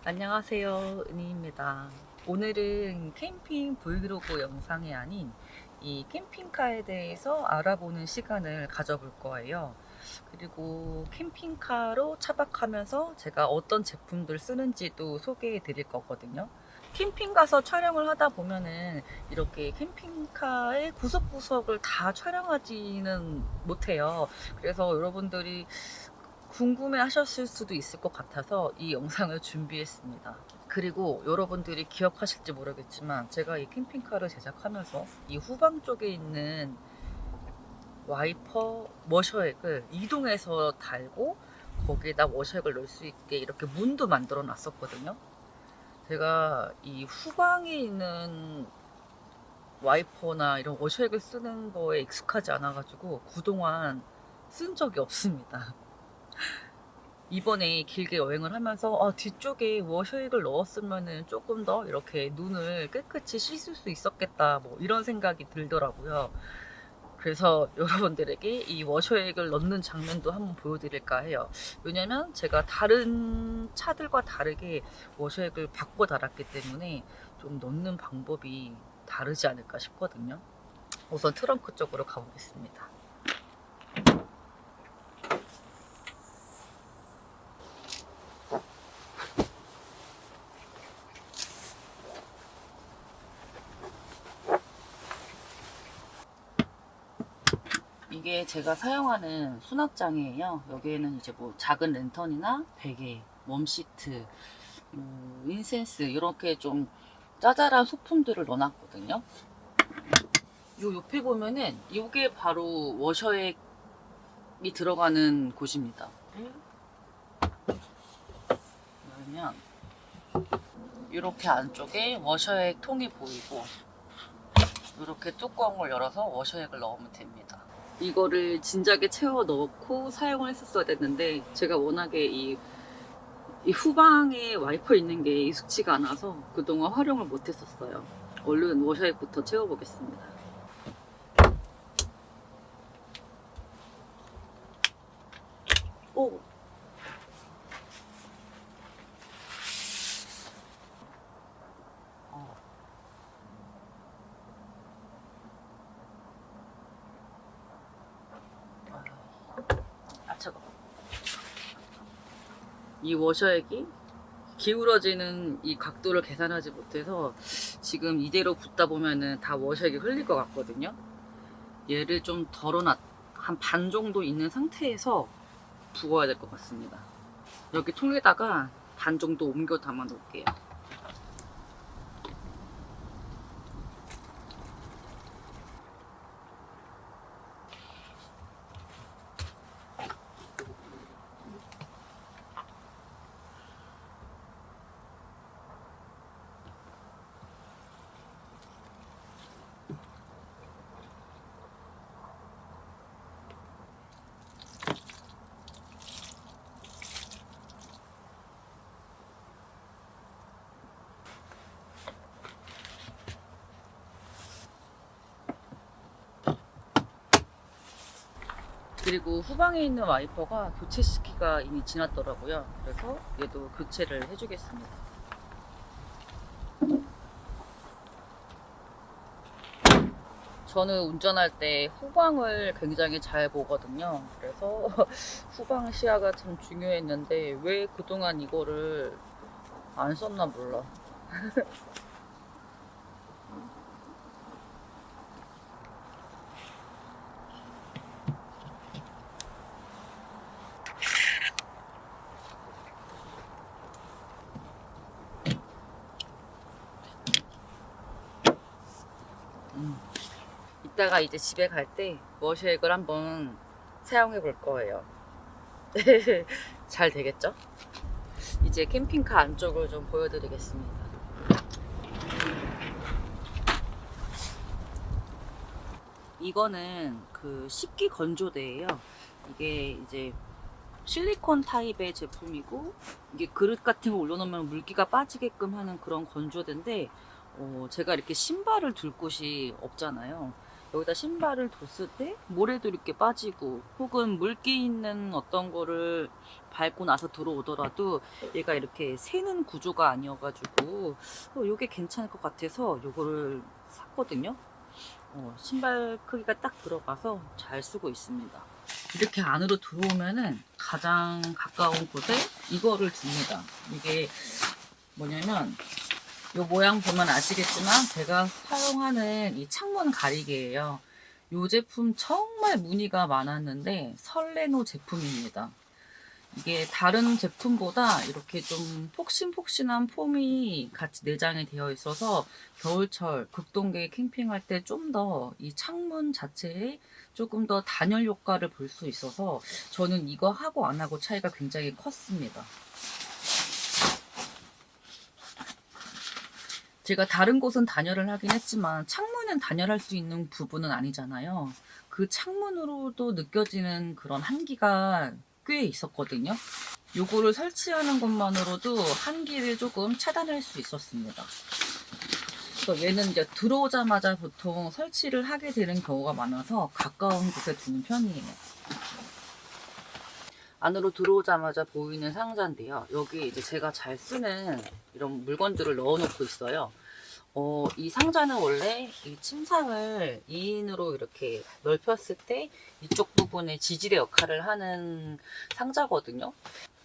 안녕하세요, 은희입니다. 오늘은 캠핑 브이로그 영상이 아닌 이 캠핑카에 대해서 알아보는 시간을 가져볼 거예요. 그리고 캠핑카로 차박하면서 제가 어떤 제품들 쓰는지도 소개해 드릴 거거든요. 캠핑 가서 촬영을 하다 보면은 이렇게 캠핑카의 구석구석을 다 촬영하지는 못해요. 그래서 여러분들이 궁금해 하셨을 수도 있을 것 같아서 이 영상을 준비했습니다. 그리고 여러분들이 기억하실지 모르겠지만 제가 이 캠핑카를 제작하면서 이 후방 쪽에 있는 와이퍼 워셔액을 이동해서 달고 거기에다 워셔액을 넣을 수 있게 이렇게 문도 만들어 놨었거든요. 제가 이 후방에 있는 와이퍼나 이런 워셔액을 쓰는 거에 익숙하지 않아가지고 그동안 쓴 적이 없습니다. 이번에 길게 여행을 하면서 뒤쪽에 워셔액을 넣었으면은 조금 더 이렇게 눈을 깨끗이 씻을 수 있었겠다 뭐 이런 생각이 들더라고요. 그래서 여러분들에게 이 워셔액을 넣는 장면도 한번 보여드릴까 해요. 왜냐면 제가 다른 차들과 다르게 워셔액을 바꿔 달았기 때문에 좀 넣는 방법이 다르지 않을까 싶거든요. 우선 트렁크 쪽으로 가보겠습니다. 이게 제가 사용하는 수납장이에요. 여기에는 이제 뭐 작은 랜턴이나 베개, 웜시트, 인센스 이렇게 좀 짜잘한 소품들을 넣어놨거든요. 요 옆에 보면은 이게 바로 워셔액이 들어가는 곳입니다. 그러면 이렇게 안쪽에 워셔액 통이 보이고 이렇게 뚜껑을 열어서 워셔액을 넣으면 됩니다. 이거를 진작에 채워 넣고 사용을 했었어야 됐는데 제가 워낙에 이 후방에 와이퍼 있는 게 익숙치가 않아서 그동안 활용을 못 했었어요. 얼른 워셔액부터 채워보겠습니다. 오! 어. 차가워. 이 워셔액이 기울어지는 이 각도를 계산하지 못해서 지금 이대로 붓다 보면은 다 워셔액이 흘릴 것 같거든요. 얘를 좀 덜어놨, 한 반 정도 있는 상태에서 부어야 될 것 같습니다. 여기 통에다가 반 정도 옮겨 담아 놓을게요. 그리고 후방에 있는 와이퍼가 교체 시기가 이미 지났더라고요. 그래서 얘도 교체를 해주겠습니다. 저는 운전할 때 후방을 굉장히 잘 보거든요. 그래서 후방 시야가 참 중요했는데 왜 그동안 이거를 안 썼나 몰라. 이따가 이제 집에 갈 때 워셔액을 한번 사용해 볼 거예요. 잘 되겠죠? 이제 캠핑카 안쪽을 좀 보여드리겠습니다. 이거는 그 식기 건조대예요. 이게 이제 실리콘 타입의 제품이고 이게 그릇 같은 거 올려놓으면 물기가 빠지게끔 하는 그런 건조대인데 제가 이렇게 신발을 둘 곳이 없잖아요. 여기다 신발을 뒀을 때 모래도 이렇게 빠지고 혹은 물기 있는 어떤 거를 밟고 나서 들어오더라도 얘가 이렇게 새는 구조가 아니어가지고 요게 괜찮을 것 같아서 요거를 샀거든요. 신발 크기가 딱 들어가서 잘 쓰고 있습니다. 이렇게 안으로 들어오면은 가장 가까운 곳에 이거를 둡니다. 이게 뭐냐면 이 모양 보면 아시겠지만 제가 사용하는 이 창문 가리개예요. 이 제품 정말 문의가 많았는데 설레노 제품입니다. 이게 다른 제품보다 이렇게 좀 폭신폭신한 폼이 같이 내장이 되어 있어서 겨울철 극동계 캠핑할 때 좀 더 이 창문 자체에 조금 더 단열 효과를 볼 수 있어서 저는 이거 하고 안 하고 차이가 굉장히 컸습니다. 제가 다른 곳은 단열을 하긴 했지만 창문은 단열할 수 있는 부분은 아니잖아요. 그 창문으로도 느껴지는 그런 한기가 꽤 있었거든요. 요거를 설치하는 것만으로도 한기를 조금 차단할 수 있었습니다. 그래서 얘는 이제 들어오자마자 보통 설치를 하게 되는 경우가 많아서 가까운 곳에 두는 편이에요. 안으로 들어오자마자 보이는 상자인데요. 여기 이제 제가 잘 쓰는 이런 물건들을 넣어놓고 있어요. 이 상자는 원래 이 침상을 2인으로 이렇게 넓혔을 때 이쪽 부분에 지지대 역할을 하는 상자거든요.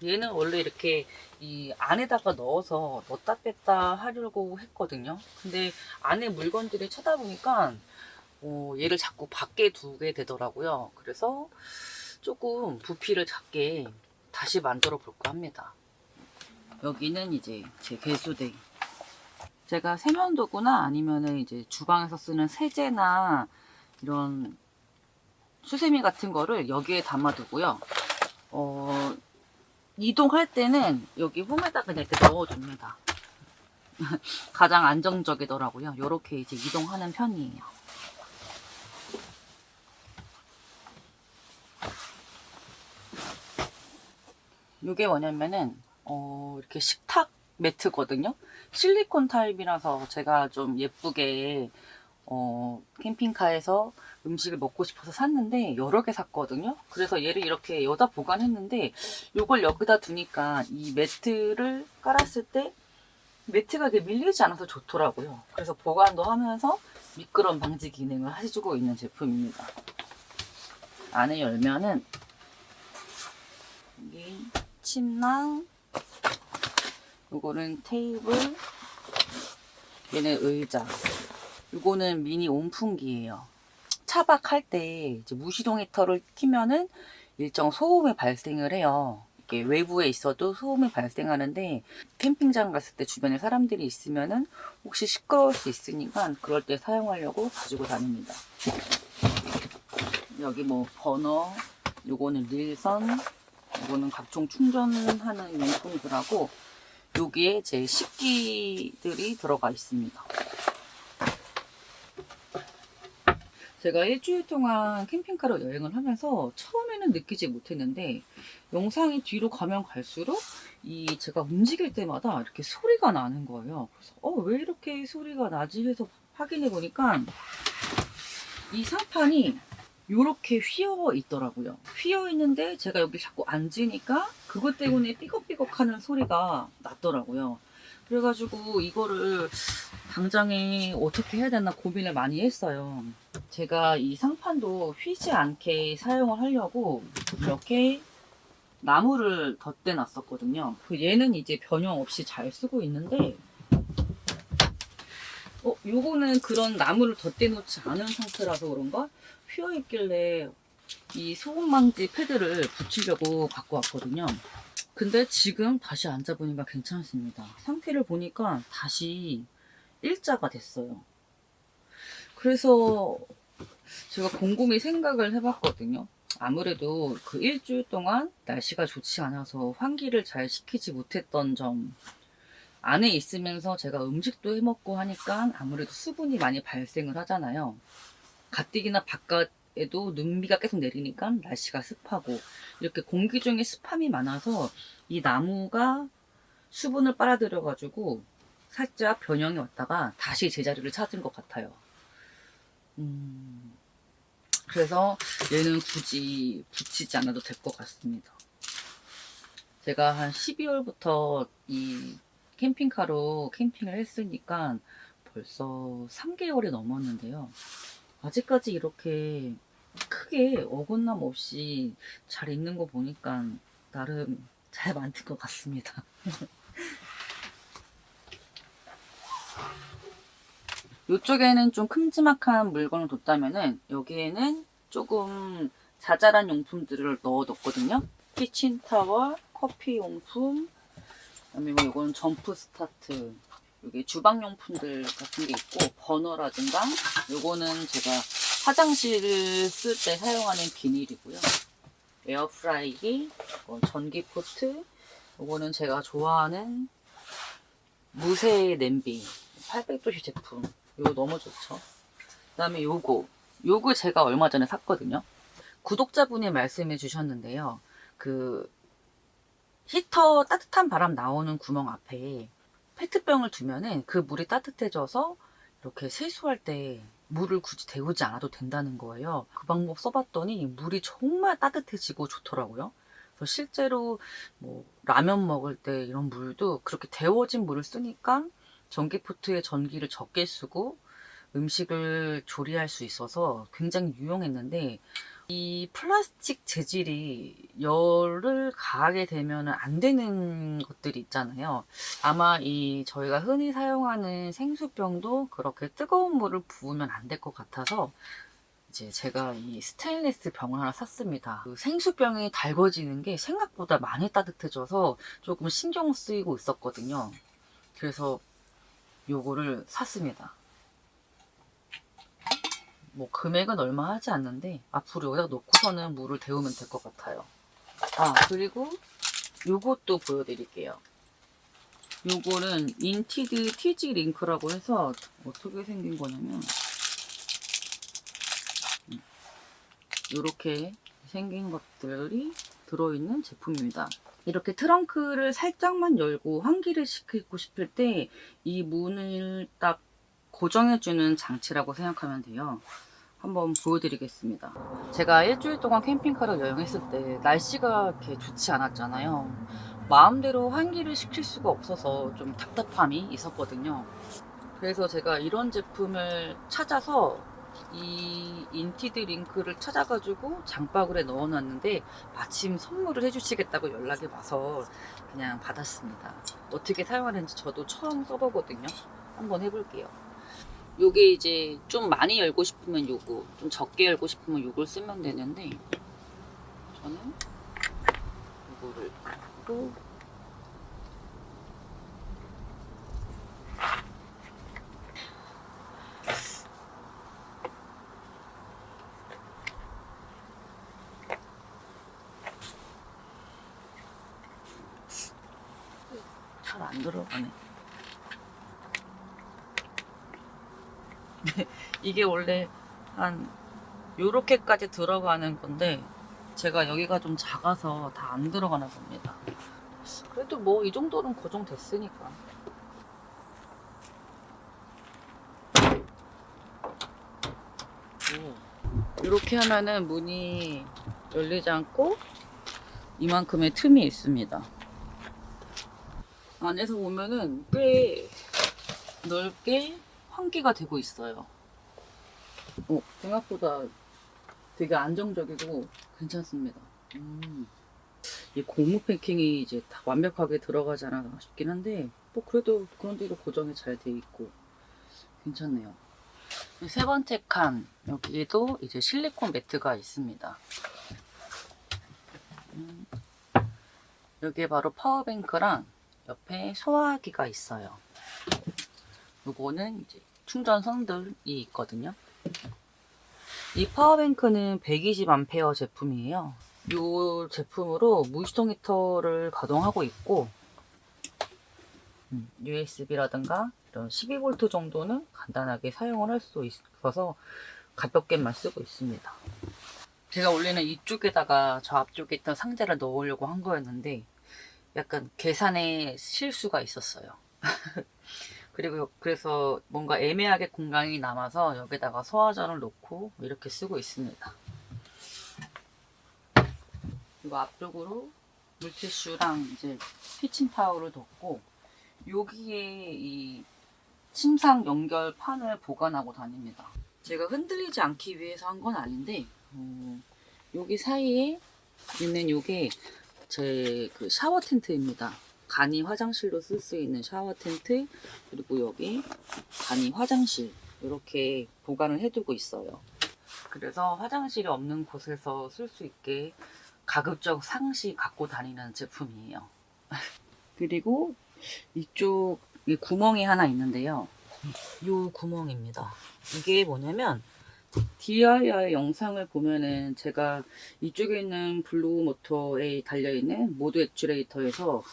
얘는 원래 이렇게 이 안에다가 넣어서 넣었다 뺐다 하려고 했거든요. 근데 안에 물건들이 차다 보니까 얘를 자꾸 밖에 두게 되더라고요. 그래서 조금 부피를 작게 다시 만들어 볼까 합니다. 여기는 이제 제 개수대. 제가 세면도구나 아니면은 이제 주방에서 쓰는 세제나 이런 수세미 같은 거를 여기에 담아두고요. 이동할 때는 여기 홈에다 그냥 이렇게 넣어줍니다. 가장 안정적이더라고요. 이렇게 이제 이동하는 편이에요. 이게 뭐냐면은 이렇게 식탁 매트거든요. 실리콘 타입이라서 제가 좀 예쁘게 캠핑카에서 음식을 먹고 싶어서 샀는데 여러 개 샀거든요. 그래서 얘를 이렇게 여기다 보관했는데 이걸 여기다 두니까 이 매트를 깔았을 때 매트가 이렇게 밀리지 않아서 좋더라고요. 그래서 보관도 하면서 미끄럼 방지 기능을 해주고 있는 제품입니다. 안에 열면은 여기 침낭, 요거는 테이블, 얘는 의자, 요거는 미니 온풍기예요. 차박할 때 이제 무시동 히터를 키면은 일정 소음이 발생을 해요. 이게 외부에 있어도 소음이 발생하는데 캠핑장 갔을 때 주변에 사람들이 있으면은 혹시 시끄러울 수 있으니까 그럴 때 사용하려고 가지고 다닙니다. 여기 뭐 버너, 요거는 릴선, 요거는 각종 충전하는 용품들하고 여기에 제 식기들이 들어가 있습니다. 제가 일주일 동안 캠핑카로 여행을 하면서 처음에는 느끼지 못했는데 영상이 뒤로 가면 갈수록 이 제가 움직일 때마다 이렇게 소리가 나는 거예요. 그래서 왜 이렇게 소리가 나지 해서 확인해 보니까 이 상판이 이렇게 휘어 있더라고요. 휘어 있는데 제가 여기 자꾸 앉으니까 그것 때문에 삐걱삐걱 하는 소리가 났더라고요. 그래가지고 이거를 당장에 어떻게 해야 되나 고민을 많이 했어요. 제가 이 상판도 휘지 않게 사용을 하려고 이렇게 나무를 덧대 놨었거든요. 얘는 이제 변형 없이 잘 쓰고 있는데 요거는 그런 나무를 덧대 놓지 않은 상태라서 그런가 휘어 있길래 이 소음방지 패드를 붙이려고 갖고 왔거든요. 근데 지금 다시 앉아보니까 괜찮습니다. 상태를 보니까 다시 일자가 됐어요. 그래서 제가 곰곰이 생각을 해봤거든요. 아무래도 그 일주일 동안 날씨가 좋지 않아서 환기를 잘 시키지 못했던 점, 안에 있으면서 제가 음식도 해먹고 하니까 아무래도 수분이 많이 발생을 하잖아요. 가뜩이나 바깥에도 눈비가 계속 내리니까 날씨가 습하고 이렇게 공기 중에 습함이 많아서 이 나무가 수분을 빨아들여 가지고 살짝 변형이 왔다가 다시 제자리를 찾은 것 같아요. 그래서 얘는 굳이 붙이지 않아도 될 것 같습니다. 제가 한 12월부터 이 캠핑카로 캠핑을 했으니까 벌써 3개월이 넘었는데요. 아직까지 이렇게 크게 어긋남 없이 잘 있는 거 보니까 나름 잘 만든 것 같습니다. 이쪽에는 좀 큼지막한 물건을 뒀다면은 여기에는 조금 자잘한 용품들을 넣어뒀거든요. 키친타월, 커피용품, 그다음에 뭐 이건 점프 스타트, 여기 주방용품들 같은 게 있고, 버너라든가 요거는 제가 화장실을 쓸 때 사용하는 비닐이고요. 에어프라이기, 전기 포트, 요거는 제가 좋아하는 무쇠 냄비 800도씨 제품, 이거 너무 좋죠. 그 다음에 요거 제가 얼마 전에 샀거든요. 구독자분이 말씀해 주셨는데요. 그 히터 따뜻한 바람 나오는 구멍 앞에 페트병을 두면은 그 물이 따뜻해져서 이렇게 세수할 때 물을 굳이 데우지 않아도 된다는 거예요. 그 방법 써봤더니 물이 정말 따뜻해지고 좋더라고요. 그래서 실제로 뭐 라면 먹을 때 이런 물도 그렇게 데워진 물을 쓰니까 전기포트에 전기를 적게 쓰고 음식을 조리할 수 있어서 굉장히 유용했는데, 이 플라스틱 재질이 열을 가하게 되면 안 되는 것들이 있잖아요. 아마 이 저희가 흔히 사용하는 생수병도 그렇게 뜨거운 물을 부으면 안 될 것 같아서 이제 제가 이 스테인리스 병을 하나 샀습니다. 그 생수병이 달궈지는 게 생각보다 많이 따뜻해져서 조금 신경 쓰이고 있었거든요. 그래서 요거를 샀습니다. 뭐 금액은 얼마 하지 않는데 앞으로 여기다 놓고서는 물을 데우면 될 것 같아요. 아, 그리고 요것도 보여드릴게요. 요거는 인티드 티지 링크라고 해서 어떻게 생긴 거냐면 이렇게 생긴 것들이 들어있는 제품입니다. 이렇게 트렁크를 살짝만 열고 환기를 시키고 싶을 때 이 문을 딱 고정해주는 장치라고 생각하면 돼요. 한번 보여드리겠습니다. 제가 일주일 동안 캠핑카를 여행했을 때 날씨가 이렇게 좋지 않았잖아요. 마음대로 환기를 시킬 수가 없어서 좀 답답함이 있었거든요. 그래서 제가 이런 제품을 찾아서 이 인티드 링크를 찾아가지고 장바구니에 넣어놨는데 마침 선물을 해주시겠다고 연락이 와서 그냥 받았습니다. 어떻게 사용하는지 저도 처음 써보거든요. 한번 해볼게요. 요게 이제 좀 많이 열고 싶으면 요거, 좀 적게 열고 싶으면 요걸 쓰면 되는데 저는 요거를 또 잘 안 들어가네. 이게 원래 한 요렇게까지 들어가는 건데 제가 여기가 좀 작아서 다 안 들어가나 봅니다. 그래도 뭐 이 정도는 고정됐으니까. 이렇게 하면은 문이 열리지 않고 이만큼의 틈이 있습니다. 안에서 보면은 꽤 넓게 환기가 되고 있어요. 생각보다 되게 안정적이고 괜찮습니다. 이 고무 패킹이 이제 다 완벽하게 들어가지 않아 싶긴 한데 뭐 그래도 그런 데도 고정이 잘 돼 있고 괜찮네요. 세 번째 칸, 여기에도 이제 실리콘 매트가 있습니다. 여기에 바로 파워뱅크랑 옆에 소화기가 있어요. 요거는 이제 충전선들이 있거든요. 이 파워뱅크는 120A 제품이에요. 이 제품으로 무시동 히터를 가동하고 있고 USB라든가 이런 12V 정도는 간단하게 사용을 할 수 있어서 가볍게만 쓰고 있습니다. 제가 원래는 이쪽에다가 저 앞쪽에 있던 상자를 넣으려고 한 거였는데 약간 계산에 실수가 있었어요. 그리고 그래서 뭔가 애매하게 공간이 남아서 여기다가 소화전을 놓고 이렇게 쓰고 있습니다. 그리고 앞쪽으로 물티슈랑 이제 키친타올을 뒀고, 여기에 이 침상 연결 판을 보관하고 다닙니다. 제가 흔들리지 않기 위해서 한 건 아닌데, 여기 사이에 있는 요게 제 그 샤워 텐트입니다. 간이 화장실로 쓸 수 있는 샤워 텐트, 그리고 여기 간이 화장실, 이렇게 보관을 해두고 있어요. 그래서 화장실이 없는 곳에서 쓸 수 있게 가급적 상시 갖고 다니는 제품이에요. 그리고 이쪽에 구멍이 하나 있는데요. 이 구멍입니다. 이게 뭐냐면 DIY 영상을 보면은 제가 이쪽에 있는 블루 모터에 달려있는 모드 액추레이터에서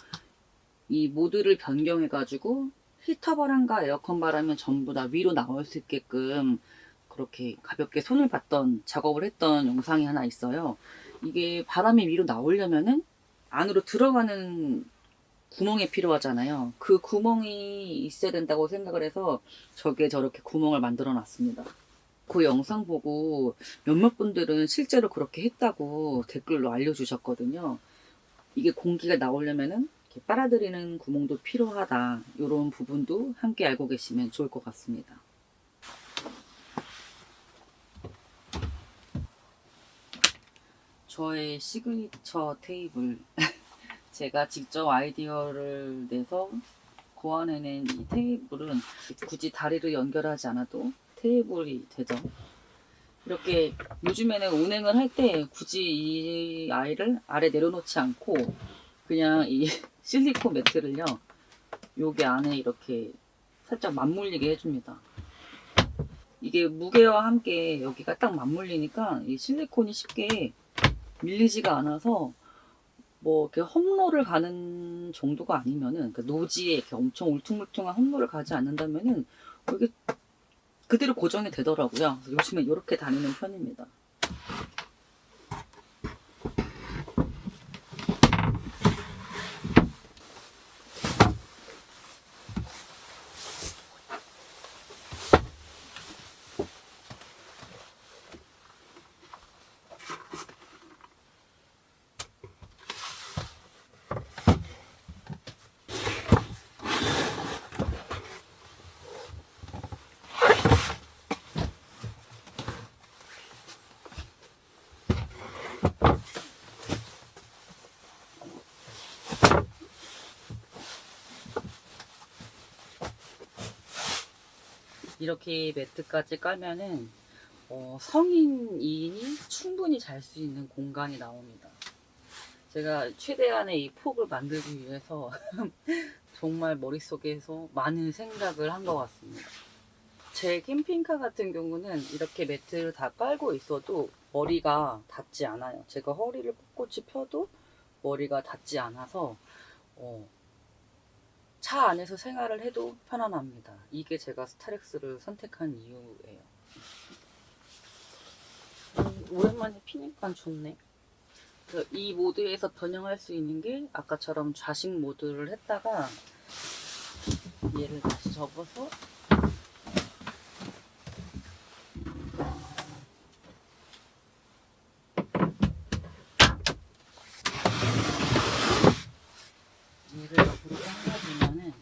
이 모드를 변경해 가지고 히터 바람과 에어컨 바람이 전부 다 위로 나올 수 있게끔 그렇게 가볍게 손을 봤던 작업을 했던 영상이 하나 있어요. 이게 바람이 위로 나오려면은 안으로 들어가는 구멍이 필요하잖아요. 그 구멍이 있어야 된다고 생각을 해서 저게 저렇게 구멍을 만들어 놨습니다. 그 영상 보고 몇몇 분들은 실제로 그렇게 했다고 댓글로 알려주셨거든요. 이게 공기가 나오려면은 이렇게 빨아들이는 구멍도 필요하다. 이런 부분도 함께 알고 계시면 좋을 것 같습니다. 저의 시그니처 테이블. 제가 직접 아이디어를 내서 고안해낸 이 테이블은 굳이 다리를 연결하지 않아도 테이블이 되죠. 이렇게 요즘에는 운행을 할 때 굳이 이 아이를 아래 내려놓지 않고 그냥 이 실리콘 매트를요, 여기 안에 이렇게 살짝 맞물리게 해줍니다. 이게 무게와 함께 여기가 딱 맞물리니까 이 실리콘이 쉽게 밀리지가 않아서 뭐 이렇게 홈로를 가는 정도가 아니면은, 그러니까 노지에 이렇게 엄청 울퉁불퉁한 홈로를 가지 않는다면은 이게 그대로 고정이 되더라고요. 그래서 요즘에 이렇게 다니는 편입니다. 이렇게 매트까지 깔면은 성인 2인이 충분히 잘 수 있는 공간이 나옵니다. 제가 최대한의 이 폭을 만들기 위해서 정말 머릿속에서 많은 생각을 한 것 같습니다. 제 캠핑카 같은 경우는 이렇게 매트를 다 깔고 있어도 머리가 닿지 않아요. 제가 허리를 꼿꼿이 펴도 머리가 닿지 않아서 차 안에서 생활을 해도 편안합니다. 이게 제가 스타렉스를 선택한 이유예요. 오랜만에 피니까 좋네. 이 모드에서 변형할 수 있는 게 아까처럼 좌식 모드를 했다가 얘를 다시 접어서 얘를 옆으로 당겨주면은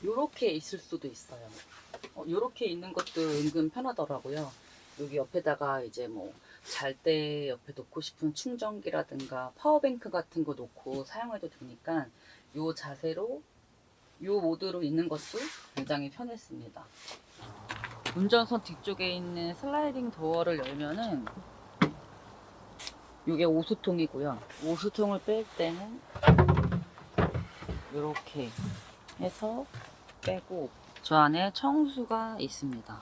요렇게 있을 수도 있어요. 요렇게 있는 것도 은근 편하더라고요. 여기 옆에다가 이제 뭐 잘 때 옆에 놓고 싶은 충전기라든가 파워뱅크 같은 거 놓고 사용해도 되니까 요 자세로 요 모드로 있는 것도 굉장히 편했습니다. 운전석 뒤쪽에 있는 슬라이딩 도어를 열면은 이게 오수통이고요. 오수통을 뺄 때는 이렇게 해서 빼고, 저 안에 청수가 있습니다.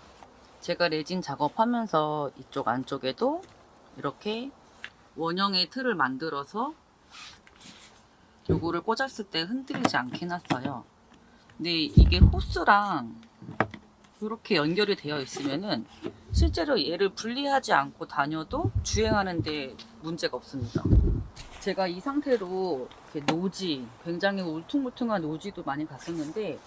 제가 레진 작업하면서 이쪽 안쪽에도 이렇게 원형의 틀을 만들어서 요거를 꽂았을 때 흔들리지 않게 해놨어요. 근데 이게 호스랑 이렇게 연결이 되어 있으면은 실제로 얘를 분리하지 않고 다녀도 주행하는데 문제가 없습니다. 제가 이 상태로 이렇게 노지, 굉장히 울퉁불퉁한 노지도 많이 갔었는데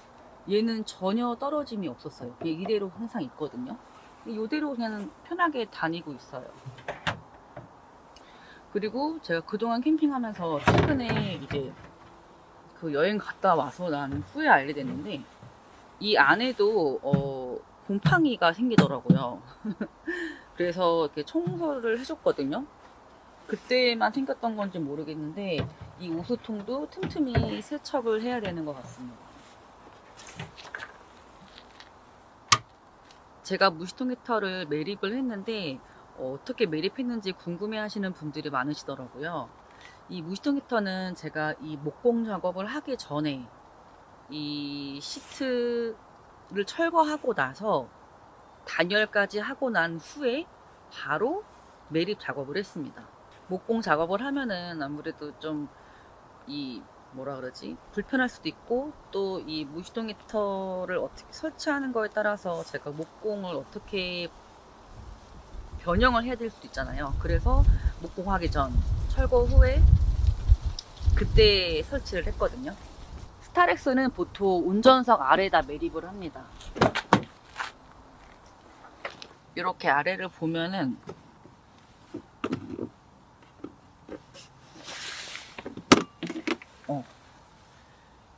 얘는 전혀 떨어짐이 없었어요. 얘 이대로 항상 있거든요. 이대로 그냥 편하게 다니고 있어요. 그리고 제가 그동안 캠핑하면서 최근에 이제 그 여행 갔다 와서 난 후에 알게 됐는데 이 안에도 곰팡이가 생기더라고요. 그래서 이렇게 청소를 해줬거든요. 그때만 생겼던 건지 모르겠는데 이 우수통도 틈틈이 세척을 해야 되는 것 같습니다. 제가 무시통 히터를 매립을 했는데 어떻게 매립했는지 궁금해 하시는 분들이 많으시더라고요. 이 무시통 히터는 제가 이 목공 작업을 하기 전에 이 시트를 철거하고 나서 단열까지 하고 난 후에 바로 매립 작업을 했습니다. 목공 작업을 하면은 아무래도 좀 이 뭐라 그러지? 불편할 수도 있고 또 이 무시동 히터를 어떻게 설치하는 거에 따라서 제가 목공을 어떻게 변형을 해야 될 수도 있잖아요. 그래서 목공하기 전, 철거 후에 그때 설치를 했거든요. 스타렉스는 보통 운전석 아래에다 매립을 합니다. 이렇게 아래를 보면은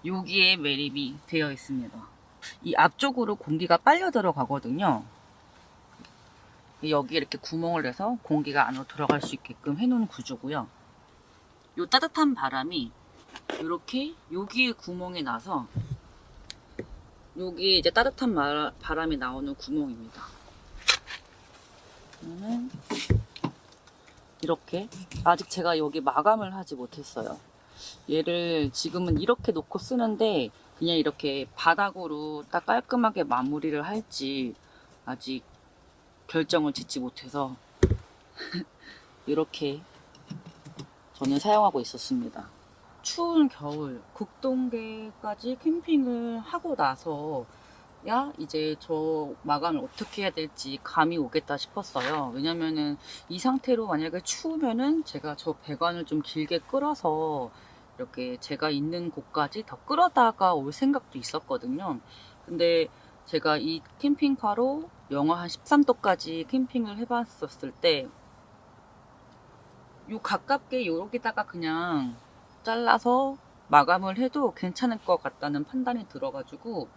여기에 매립이 되어 있습니다. 이 앞쪽으로 공기가 빨려 들어가거든요. 여기에 이렇게 구멍을 내서 공기가 안으로 들어갈 수 있게끔 해놓은 구조고요. 이 따뜻한 바람이 이렇게 여기에 구멍이 나서 여기에 이제 따뜻한 바람이 나오는 구멍입니다. 이렇게 아직 제가 여기 마감을 하지 못했어요. 얘를 지금은 이렇게 놓고 쓰는데 그냥 이렇게 바닥으로 딱 깔끔하게 마무리를 할지 아직 결정을 짓지 못해서 이렇게 저는 사용하고 있었습니다. 추운 겨울 극동계까지 캠핑을 하고 나서 야 이제 저 마감을 어떻게 해야 될지 감이 오겠다 싶었어요. 왜냐면은 이 상태로 만약에 추우면은 제가 저 배관을 좀 길게 끌어서 이렇게 제가 있는 곳까지 더 끌어다가 올 생각도 있었거든요. 근데 제가 이 캠핑카로 영하 한 13도까지 캠핑을 해봤었을 때 요 가깝게 여기다가 그냥 잘라서 마감을 해도 괜찮을 것 같다는 판단이 들어가지고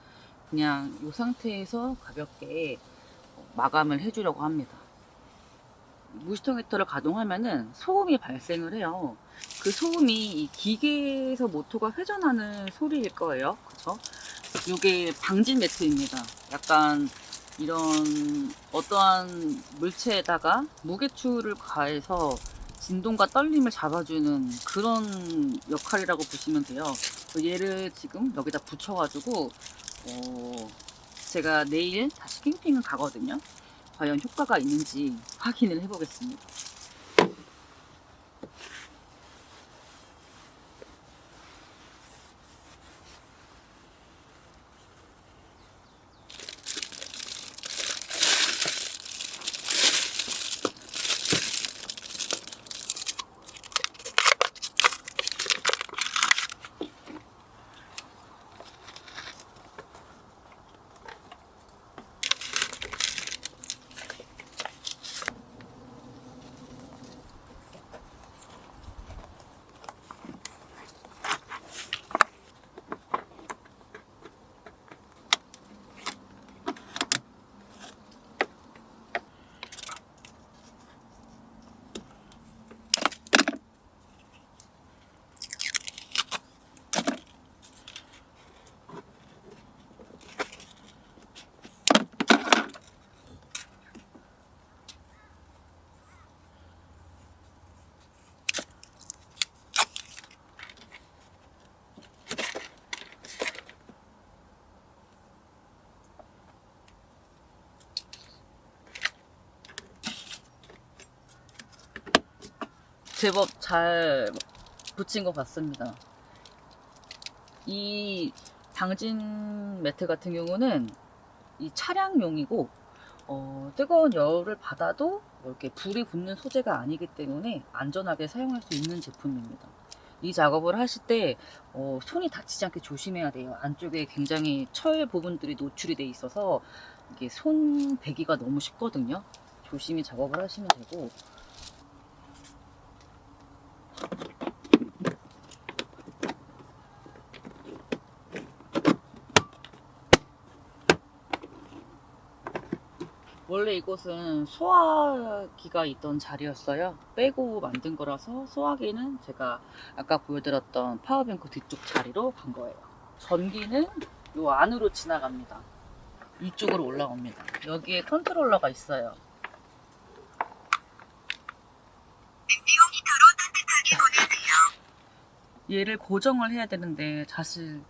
그냥 이 상태에서 가볍게 마감을 해주려고 합니다. 무시통 히터를 가동하면은 소음이 발생을 해요. 그 소음이 이 기계에서 모터가 회전하는 소리일 거예요. 그쵸? 이게 방진 매트입니다. 약간 이런 어떠한 물체에다가 무게추를 가해서 진동과 떨림을 잡아주는 그런 역할이라고 보시면 돼요. 얘를 지금 여기다 붙여가지고 제가 내일 다시 캠핑을 가거든요. 과연 효과가 있는지 확인을 해보겠습니다. 제법 잘 붙인 것 같습니다. 이 방진 매트 같은 경우는 이 차량용이고 뜨거운 열을 받아도 뭐 이렇게 불이 붙는 소재가 아니기 때문에 안전하게 사용할 수 있는 제품입니다. 이 작업을 하실 때 손이 다치지 않게 조심해야 돼요. 안쪽에 굉장히 철 부분들이 노출이 돼 있어서 이게 손 베기가 너무 쉽거든요. 조심히 작업을 하시면 되고, 원래 이곳은 소화기가 있던 자리였어요. 빼고 만든 거라서 소화기는 제가 아까 보여드렸던 파워뱅크 뒤쪽 자리로 간 거예요. 전기는 요 안으로 지나갑니다. 이쪽으로 올라옵니다. 여기에 컨트롤러가 있어요. 얘를 고정을 해야 되는데 사실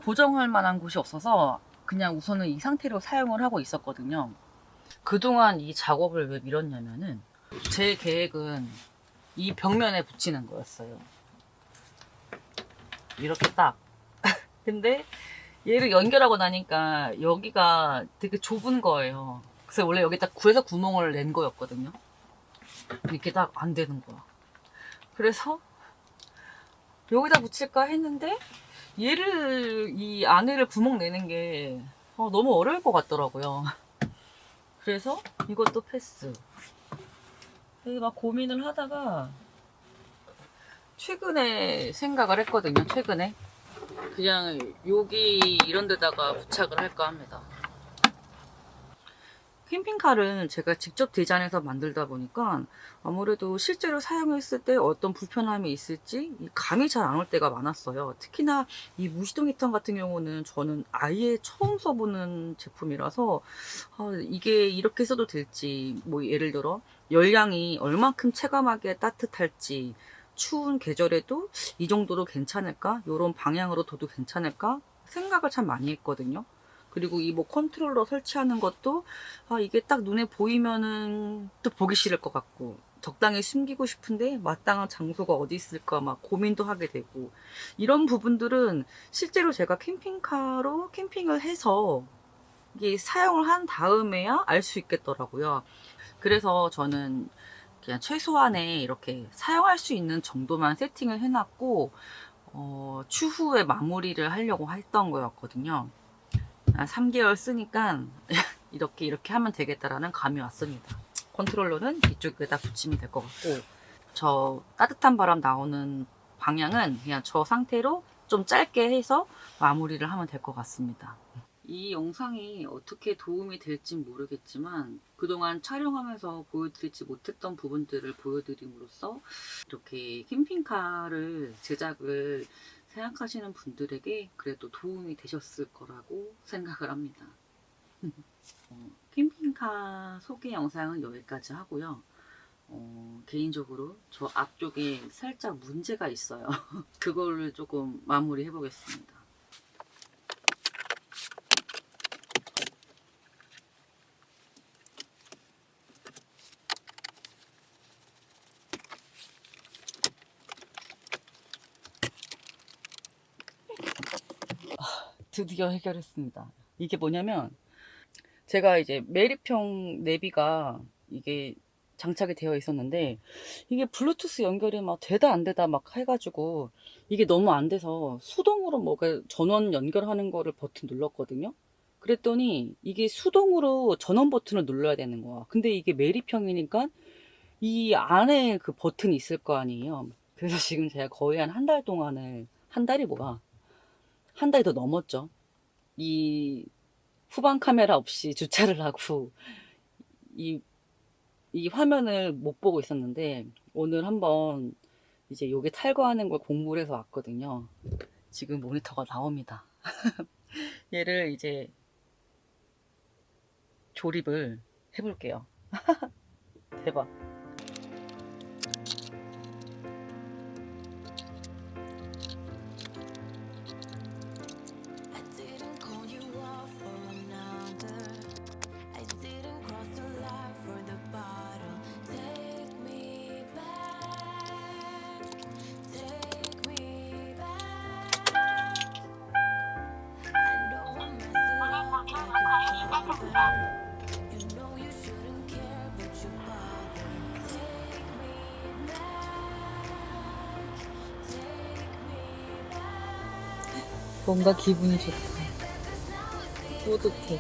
고정할 만한 곳이 없어서 그냥 우선은 이 상태로 사용을 하고 있었거든요. 그동안 이 작업을 왜 미뤘냐면은 제 계획은 이 벽면에 붙이는 거였어요. 이렇게 딱. 근데 얘를 연결하고 나니까 여기가 되게 좁은 거예요. 그래서 원래 여기 딱 구해서 구멍을 낸 거였거든요. 이렇게 딱 안 되는 거야. 그래서 여기다 붙일까 했는데 얘를 이 안에를 구멍 내는 게 너무 어려울 것 같더라고요. 그래서 이것도 패스. 그래서 막 고민을 하다가 최근에 생각을 했거든요. 최근에 그냥 여기 이런 데다가 부착을 할까 합니다. 캠핑카를 제가 직접 디자인해서 만들다 보니까 아무래도 실제로 사용했을 때 어떤 불편함이 있을지 감이 잘 안 올 때가 많았어요. 특히나 이 무시동 히터 같은 경우는 저는 아예 처음 써보는 제품이라서 이게 이렇게 써도 될지, 뭐 예를 들어 열량이 얼만큼 체감하게 따뜻할지, 추운 계절에도 이 정도로 괜찮을까? 이런 방향으로 둬도 괜찮을까? 생각을 참 많이 했거든요. 그리고 이 뭐 컨트롤러 설치하는 것도 이게 딱 눈에 보이면은 또 보기 싫을 것 같고, 적당히 숨기고 싶은데 마땅한 장소가 어디 있을까 막 고민도 하게 되고, 이런 부분들은 실제로 제가 캠핑카로 캠핑을 해서 이게 사용을 한 다음에야 알 수 있겠더라고요. 그래서 저는 그냥 최소한의 이렇게 사용할 수 있는 정도만 세팅을 해놨고 추후에 마무리를 하려고 했던 거였거든요. 3개월 쓰니까 이렇게 하면 되겠다라는 감이 왔습니다. 컨트롤러는 이쪽에다 붙이면 될 것 같고, 저 따뜻한 바람 나오는 방향은 그냥 저 상태로 좀 짧게 해서 마무리를 하면 될 것 같습니다. 이 영상이 어떻게 도움이 될진 모르겠지만 그동안 촬영하면서 보여드리지 못했던 부분들을 보여드림으로써 이렇게 캠핑카를 제작을 생각하시는 분들에게 그래도 도움이 되셨을 거라고 생각을 합니다. 캠핑카 소개 영상은 여기까지 하고요. 개인적으로 저 앞쪽에 살짝 문제가 있어요. 그거를 조금 마무리 해보겠습니다. 드디어 해결했습니다. 이게 뭐냐면 제가 이제 메리평 내비가 이게 장착이 되어 있었는데 이게 블루투스 연결이 막 되다 안 되다 막 해가지고 이게 너무 안 돼서 수동으로 뭐가 전원 연결하는 거를 버튼 눌렀거든요. 그랬더니 이게 수동으로 전원 버튼을 눌러야 되는 거야. 근데 이게 메리평이니까 이 안에 그 버튼이 있을 거 아니에요. 그래서 지금 제가 거의 한 달 동안을, 한 달이 뭐야, 한 달이 더 넘었죠. 이 후방 카메라 없이 주차를 하고 이, 이 화면을 못 보고 있었는데 오늘 한번 이제 요게 탈거하는 걸 공부를 해서 왔거든요. 지금 모니터가 나옵니다. 얘를 이제 조립을 해볼게요. 대박. 뭔가 기분이 좋다. 뿌듯해.